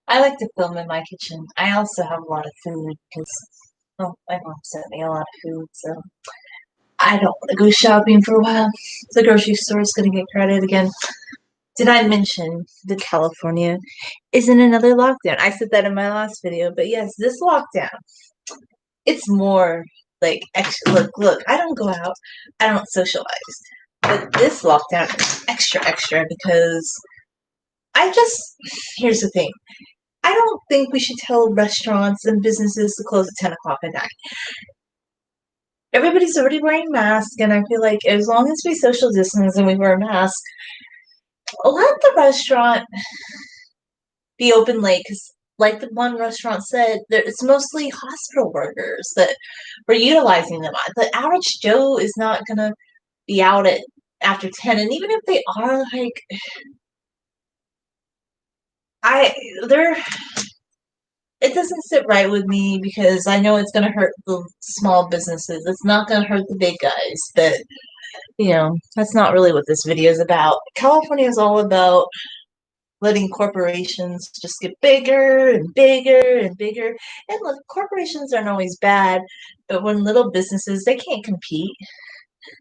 I like to film in my kitchen. I also have a lot of food because, well, my mom sent me a lot of food, so I don't want to go shopping for a while. The grocery store is going to get crowded again. Did I mention that California is in another lockdown? I said that in my last video, but yes, this lockdown, it's more like extra. Look, I don't go out, I don't socialize, but this lockdown is extra because I just, here's the thing. I don't think we should tell restaurants and businesses to close at 10 o'clock at night. Everybody's already wearing masks, and I feel like as long as we social distance and we wear masks, let the restaurant be open late. Because, like the one restaurant said, it's mostly hospital workers that were utilizing them. The average Joe is not gonna be out at after 10, and even if they are, like, I they're it doesn't sit right with me because I know it's going to hurt the small businesses. It's not going to hurt the big guys. But, that's not really what this video is about. California is all about letting corporations just get bigger and bigger and bigger. And look, corporations aren't always bad, but when little businesses, they can't compete.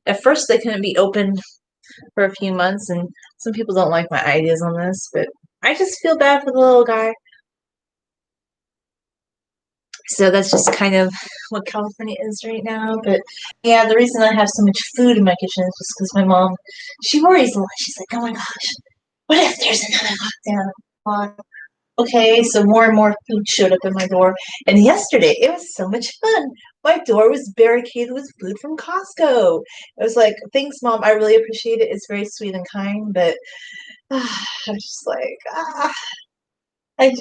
At first, they couldn't be open for a few months, and some people don't like my ideas on this, but I just feel bad for the little guy. So that's just kind of what California is right now. But yeah, the reason I have so much food in my kitchen is just because my mom, she worries a lot. She's like, oh my gosh, what if there's another lockdown? Okay, so more and more food showed up at my door. And yesterday, it was so much fun. My door was barricaded with food from Costco. I was like, thanks, Mom. I really appreciate it. It's very sweet and kind. But I'm just like, I,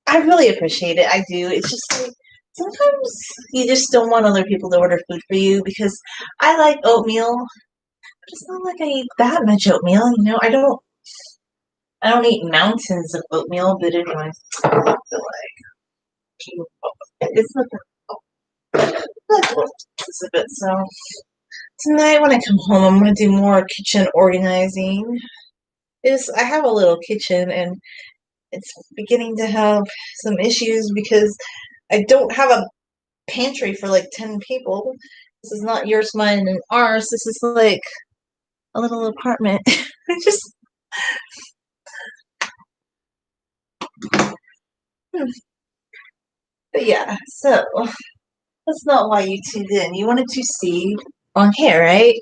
I really appreciate it. I do. It's just like sometimes you just don't want other people to order food for you because I like oatmeal, but it's not like I eat that much oatmeal. I don't eat mountains of oatmeal, but anyway, I feel like it's not that bit. So tonight when I come home, I'm gonna do more kitchen organizing. I have a little kitchen and it's beginning to have some issues because I don't have a pantry for like 10 people. This is not yours, mine, and ours. This is like a little apartment. I just, but yeah, so that's not why you tuned in. You wanted to see long hair, right?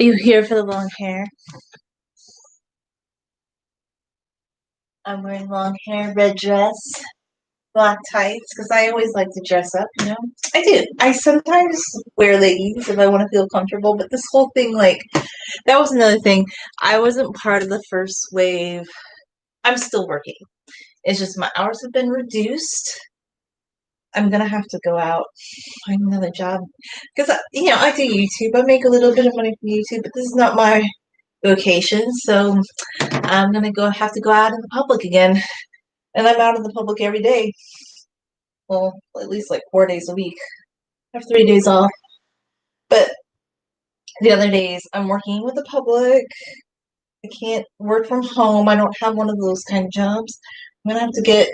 Are you here for the long hair? I'm wearing long hair, red dress, black tights, because I always like to dress up. I do. I sometimes wear leggings if I want to feel comfortable, but this whole thing, like, that was another thing. I wasn't part of the first wave. I'm still working. It's just my hours have been reduced. I'm gonna have to go out, find another job. Because, I do YouTube. I make a little bit of money from YouTube, but this is not my vocation. So I'm gonna have to go out in the public again. And I'm out in the public every day. Well, at least like 4 days a week. I have 3 days off. But the other days I'm working with the public. I can't work from home. I don't have one of those kind of jobs. I'm gonna have to get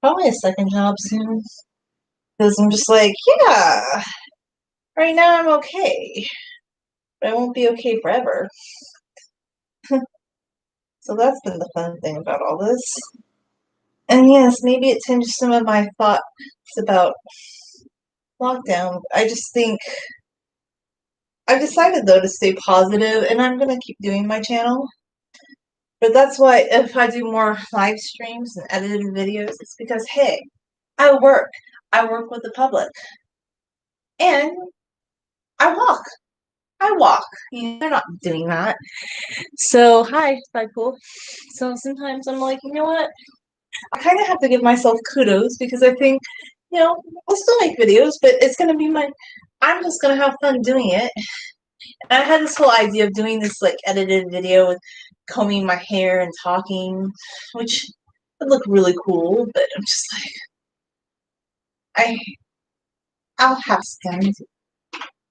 probably a second job soon. Because I'm just like, yeah, right now I'm okay. But I won't be okay forever. So that's been the fun thing about all this. And yes, maybe it tinged some of my thoughts about lockdown. I just think I've decided though to stay positive and I'm gonna keep doing my channel. But that's why if I do more live streams and edited videos, it's because hey, I work. I work with the public. And I walk. I walk. They're not doing that. So hi, bye cool. So sometimes I'm like, you know what? I kind of have to give myself kudos because I think, I'll still make videos, but it's gonna be I'm just gonna have fun doing it. And I had this whole idea of doing this like edited video with combing my hair and talking, which would look really cool, but I'm just like I I'll have some.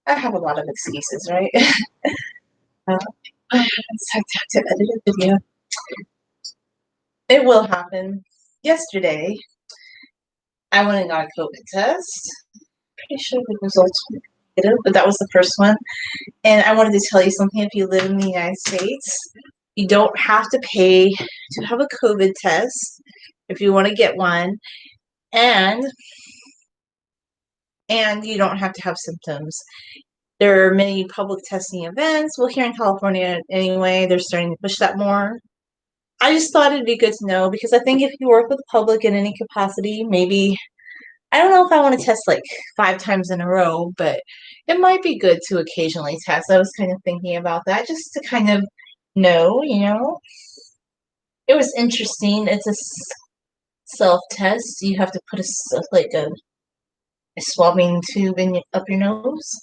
I have a lot of excuses, right? I just have to edit a video. it will happen. Yesterday, I went and got a COVID test. Pretty sure the results were negative, but that was the first one. And I wanted to tell you something. If you live in the United States, you don't have to pay to have a COVID test if you want to get one, and you don't have to have symptoms. There are many public testing events. Well, here in California, anyway, they're starting to push that more. I just thought it'd be good to know because I think if you work with the public in any capacity, maybe I don't know if I want to test like 5 times in a row, but it might be good to occasionally test. I was kind of thinking about that just to kind of know. It was interesting. It's a self-test. You have to put a swabbing tube up your nose,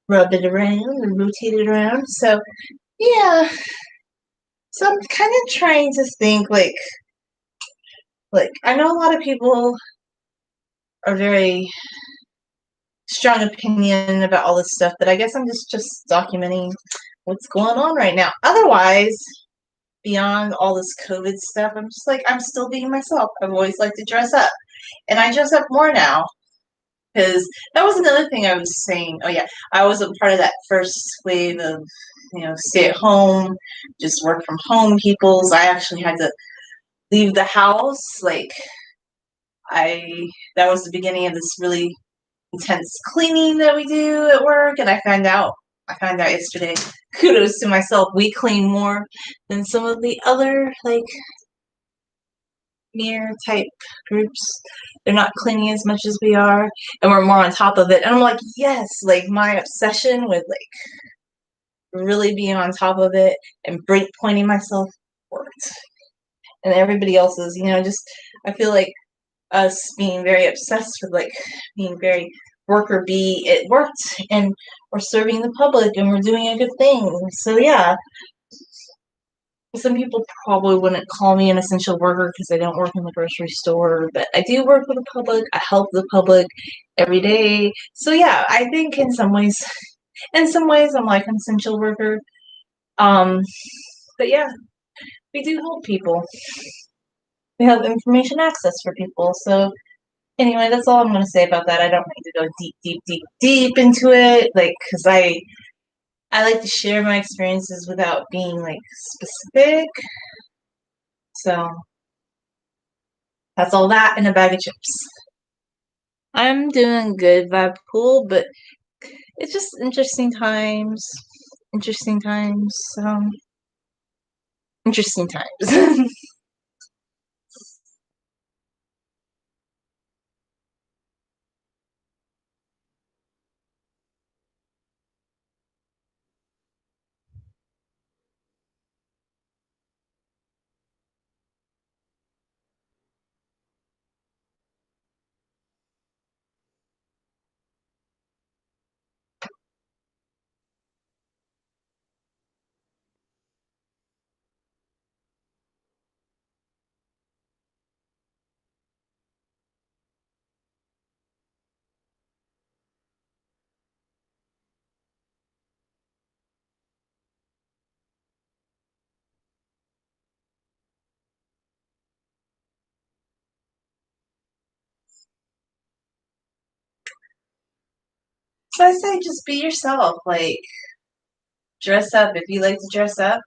rub it around and rotate it around. So yeah. So I'm kind of trying to think like I know a lot of people are very strong opinion about all this stuff, but I guess I'm just documenting what's going on right now. Otherwise, beyond all this COVID stuff, I'm just like I'm still being myself. I've always liked to dress up, and I dress up more now because that was another thing I was saying. Oh yeah, I was a part of that first wave of stay at home, just work from home peoples. I actually had to leave the house. Like I that was the beginning of this really intense cleaning that we do at work, and I found out yesterday. Kudos to myself. We clean more than some of the other near type groups. They're not cleaning as much as we are, and we're more on top of it. And I'm like, yes, like my obsession with really being on top of it and break pointing myself worked. And everybody else's, just I feel like us being very obsessed with being very worker bee, it worked, and we're serving the public and we're doing a good thing. So yeah, some people probably wouldn't call me an essential worker because I don't work in the grocery store, but I do work with the public. I help the public every day. So yeah, I think in some ways I'm like an essential worker. Um, but yeah, we do help people. We have information access for people. So anyway, that's all I'm going to say about that. I don't need to go deep, deep, deep, deep into it, because I like to share my experiences without being specific. So that's all that in a bag of chips. I'm doing good, vibe cool, but it's just interesting times. Interesting times. Interesting times. So I say just be yourself. Dress up. If you like to dress up,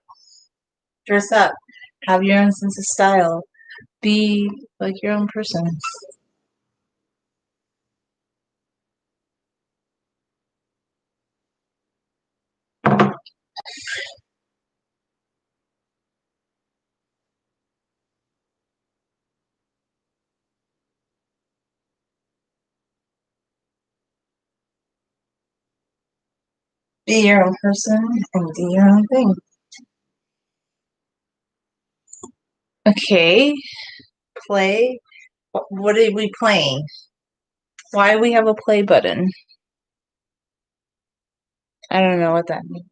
dress up. Have your own sense of style. Be like your own person. Be your own person and do your own thing. Okay, play. What are we playing? Why do we have a play button? I don't know what that means.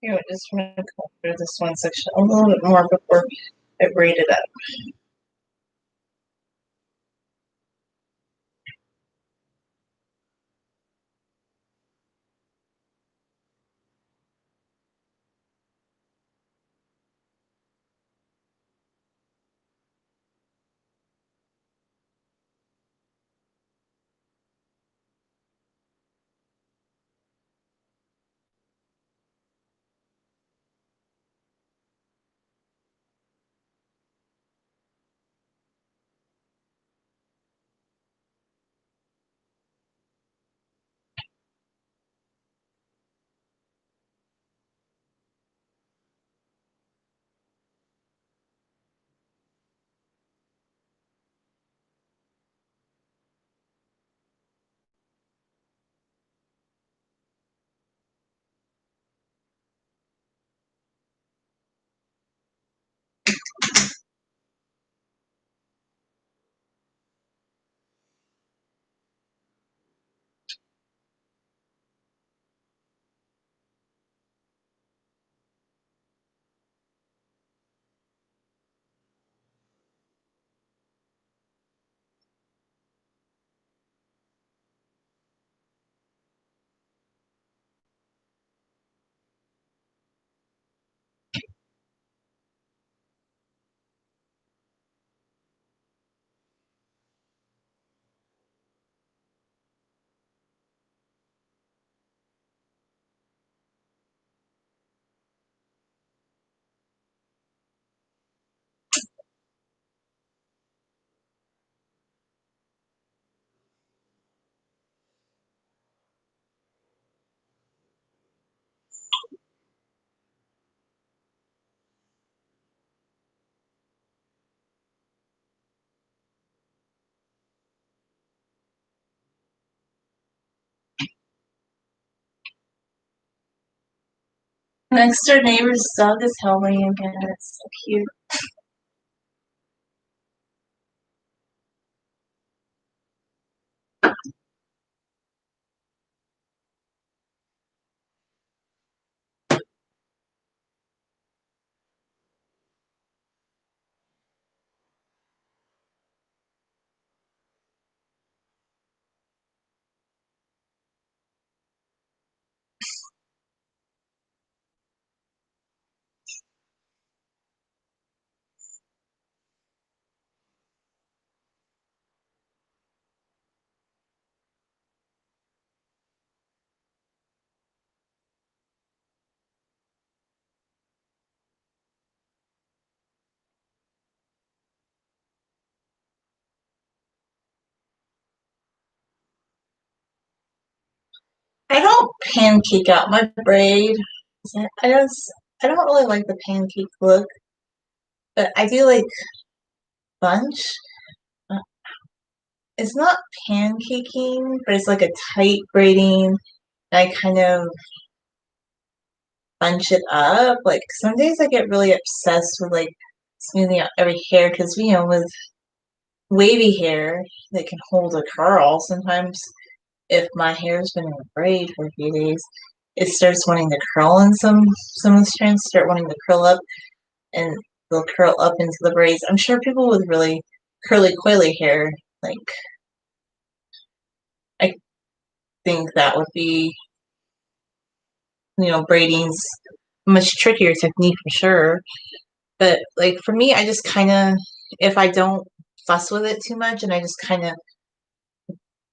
You know, just want to go through this one section a little bit more before I braid it up. Next door neighbor's dog is howling again. It's so cute. I don't pancake out my braid. I don't really like the pancake look, but I do like bunch. Uh, It's not pancaking, but it's like a tight braiding. I kind of bunch it up. Like some days I get really obsessed with like smoothing out every hair because you know with wavy hair that can hold a curl. Sometimes if my hair's been in a braid for a few days, it starts wanting to curl, and some of the strands start wanting to curl up, and they'll curl up into the braids. I'm sure people with really curly coily hair, like I think that would be braiding's a much trickier technique for sure. But like for me, I just kind of if I don't fuss with it too much and I just kind of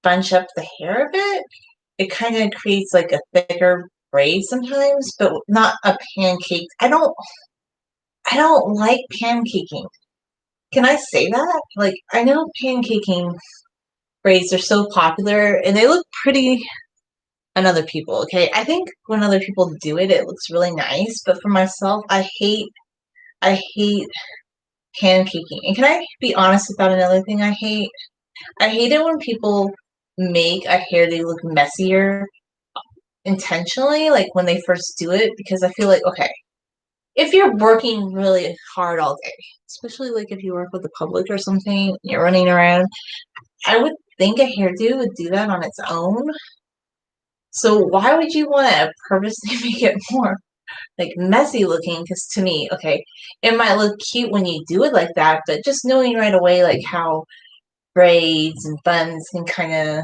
bunch up the hair a bit, it kind of creates like a thicker braid sometimes, but not a pancake. I don't like pancaking. Can I say that? Like I know pancaking braids are so popular and they look pretty on other people, okay? I think when other people do it, it looks really nice, but for myself, I hate pancaking. And can I be honest about another thing I hate? I hate it when people make a hairdo look messier intentionally, like when they first do it, because I feel like, okay, if you're working really hard all day, especially like if you work with the public or something, you're running around, I would think a hairdo would do that on its own. So why would you want to purposely make it more like messy looking. Because to me, okay, it might look cute when you do it like that, but just knowing right away like how braids and buns can kind of,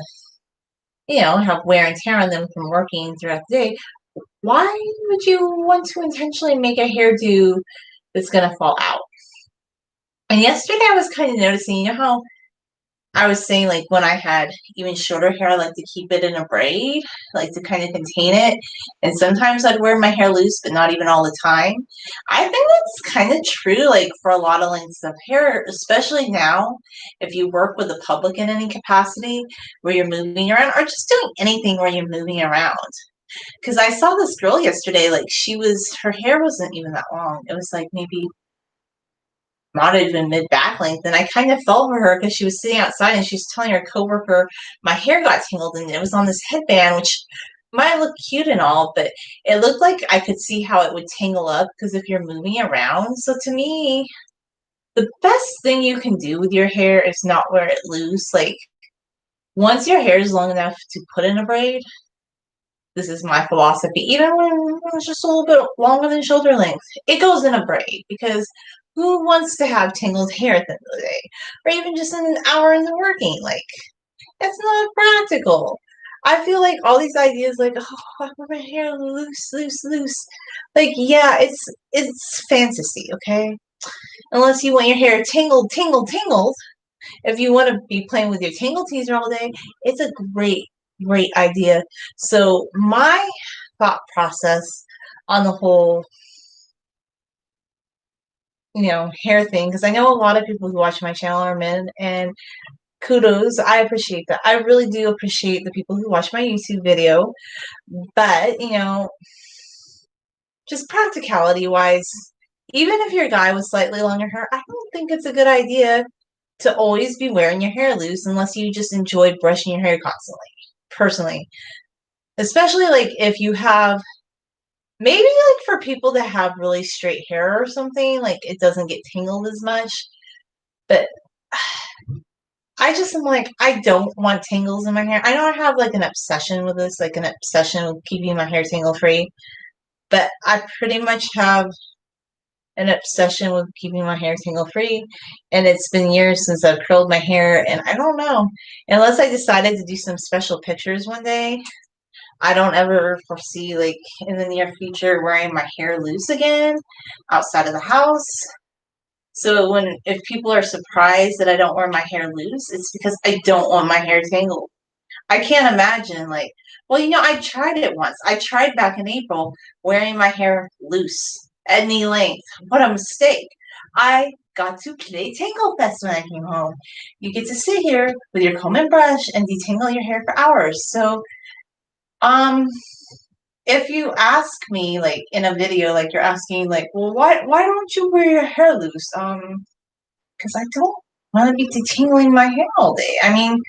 have wear and tear on them from working throughout the day. Why would you want to intentionally make a hairdo that's gonna fall out? And yesterday I was kind of noticing, how I was saying, like, when I had even shorter hair, I like to keep it in a braid, like to kind of contain it. And sometimes I'd wear my hair loose, but not even all the time. I think that's kind of true, like, for a lot of lengths of hair, especially now, if you work with the public in any capacity where you're moving around or just doing anything where you're moving around. Because I saw this girl yesterday, like, her hair wasn't even that long. It was like maybe not even mid back length, and I kind of felt for her because she was sitting outside and she was telling her coworker my hair got tangled and it was on this headband, which might look cute and all, but it looked like I could see how it would tangle up because if you're moving around. So to me, the best thing you can do with your hair is not wear it loose. Like, once your hair is long enough to put in a braid, this is my philosophy. Even when it's just a little bit longer than shoulder length, it goes in a braid because who wants to have tangled hair at the end of the day? Or even just an hour in the working? Like, it's not practical. I feel like all these ideas, like, oh, I want my hair loose, loose, loose. Like, yeah, it's fantasy, okay? Unless you want your hair tangled, tangled, tangled. If you want to be playing with your tangle teaser all day, it's a great, great idea. So my thought process on the whole, hair thing, because I know a lot of people who watch my channel are men, and kudos, I appreciate that. I really do appreciate the people who watch my YouTube video, but, just practicality wise, even if your guy was slightly longer hair, I don't think it's a good idea to always be wearing your hair loose unless you just enjoy brushing your hair constantly, personally. Especially like if you have, maybe like for people that have really straight hair or something, like it doesn't get tangled as much. But I just am like, I don't want tangles in my hair. I know I have like an obsession with this, like an obsession with keeping my hair tangle free, but I pretty much have an obsession with keeping my hair tangle free. And it's been years since I've curled my hair, and I don't know. Unless I decided to do some special pictures one day, I don't ever foresee, like, in the near future wearing my hair loose again outside of the house. So if people are surprised that I don't wear my hair loose, it's because I don't want my hair tangled. I can't imagine, like, well, I tried it once. I tried back in April wearing my hair loose, any length. What a mistake. I got to play Tangle Fest when I came home. You get to sit here with your comb and brush and detangle your hair for hours. So, um, if you ask me, like, in a video, like, you're asking, like, well, why don't you wear your hair loose? Because I don't want to be detangling my hair all day. I mean,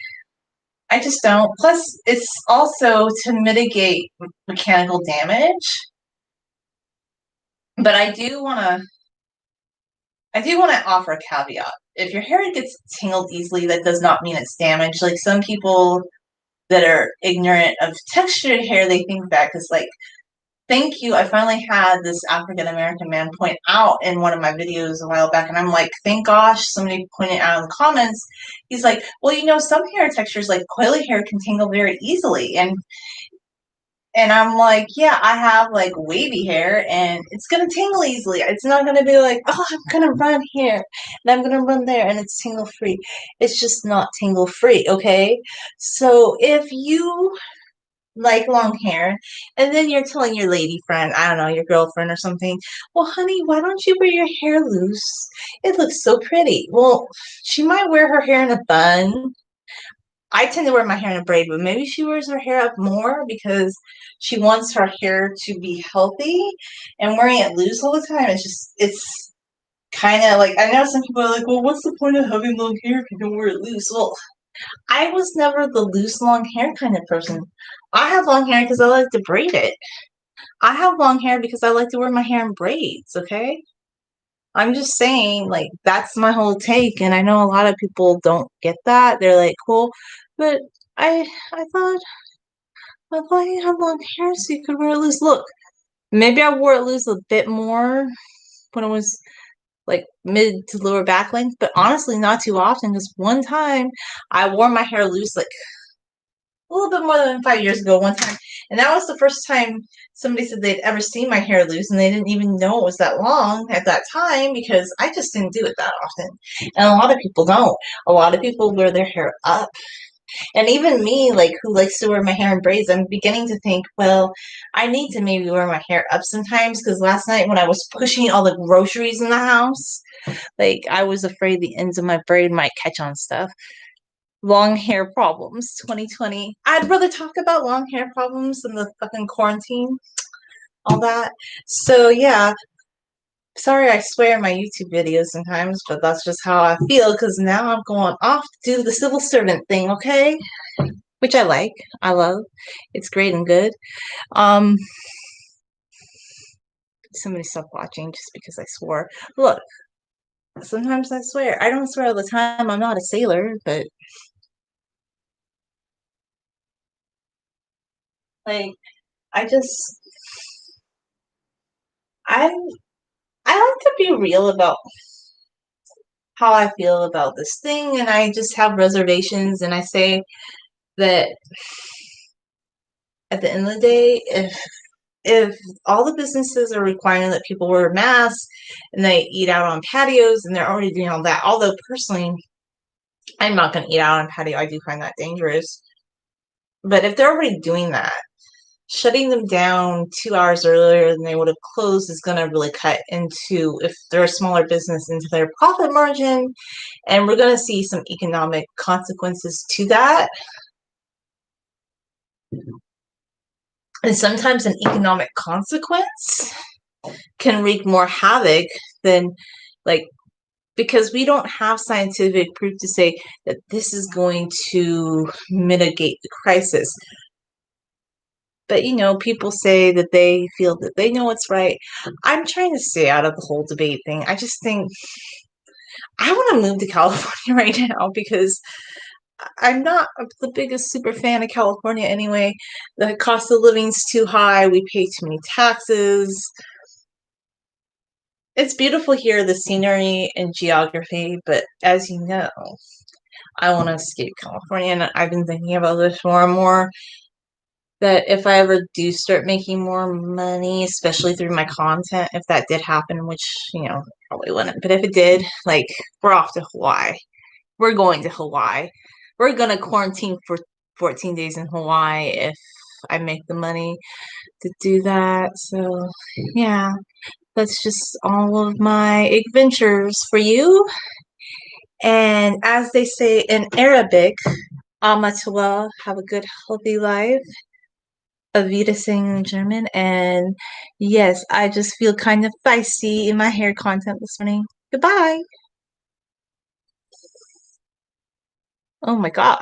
I just don't. Plus, it's also to mitigate mechanical damage. But I do want to offer a caveat. If your hair gets tangled easily, that does not mean it's damaged. Like, some people that are ignorant of textured hair, they think that because, like, thank you. I finally had this African American man point out in one of my videos a while back, and I'm like, thank gosh, somebody pointed out in the comments. He's like, well, some hair textures, like coily hair, can tangle very easily, and I'm like, yeah, I have like wavy hair, and it's gonna tangle easily. It's not gonna be like, oh, I'm gonna run here and I'm gonna run there, and it's tangle free. It's just not tangle free, okay? So if you like long hair, and then you're telling your lady friend, I don't know, your girlfriend or something, well, honey, why don't you wear your hair loose? It looks so pretty. Well, she might wear her hair in a bun. I tend to wear my hair in a braid, but maybe she wears her hair up more because she wants her hair to be healthy, and wearing it loose all the time, it's kind of like, I know some people are like, well, what's the point of having long hair if you don't wear it loose? Well, I was never the loose long hair kind of person. I have long hair because I like to braid it. I have long hair because I like to wear my hair in braids, okay? I'm just saying, like, that's my whole take, and I know a lot of people don't get that. They're like, cool, but I I thought you had long hair so you could wear it loose. Look, Maybe I wore it loose a bit more when it was like mid to lower back length, but honestly, not too often. Because one time I wore my hair loose like a little bit more than 5 years ago, one time, and that was the first time somebody said they'd ever seen my hair loose, and they didn't even know it was that long at that time because I just didn't do it that often. And a lot of people don't. A lot of people wear their hair up. And even me, like who likes to wear my hair in braids, I'm beginning to think, well, I need to maybe wear my hair up sometimes because last night when I was pushing all the groceries in the house, like I was afraid the ends of my braid might catch on stuff. Long hair problems, 2020. I'd rather talk about long hair problems than the fucking quarantine, all that. So yeah, sorry I swear in my YouTube videos sometimes, but that's just how I feel because now I'm going off to do the civil servant thing, okay? Which I like, I love. It's great and good. Um, Somebody stop watching just because I swore. Look, sometimes I swear. I don't swear all the time. I'm not a sailor, but like I just I I like to be real about how I feel about this thing, and I just have reservations, and I say that at the end of the day, if all the businesses are requiring that people wear masks and they eat out on patios and they're already doing all that, although personally I'm not going to eat out on patio, I do find that dangerous. But if they're already doing that, shutting them down 2 hours earlier than they would have closed is going to really cut into, if they're a smaller business, into their profit margin. And we're going to see some economic consequences to that. And sometimes an economic consequence can wreak more havoc than, like, because we don't have scientific proof to say that this is going to mitigate the crisis. But people say that they feel that they know what's right. I'm trying to stay out of the whole debate thing. I just think I want to move to California right now because I'm not the biggest super fan of California anyway. The cost of living's too high. We pay too many taxes. It's beautiful here, the scenery and geography, but as you know, I want to escape California, and I've been thinking about this more and more. That if I ever do start making more money, especially through my content, if that did happen, which, probably wouldn't, but if it did, like, we're off to Hawaii. We're going to Hawaii. We're going to quarantine for 14 days in Hawaii if I make the money to do that. So, yeah, that's just all of my adventures for you. And as they say in Arabic, Amatullah, have a good, healthy life. Avita saying in German. And yes, I just feel kind of feisty in my hair content this morning. Goodbye. Oh my God.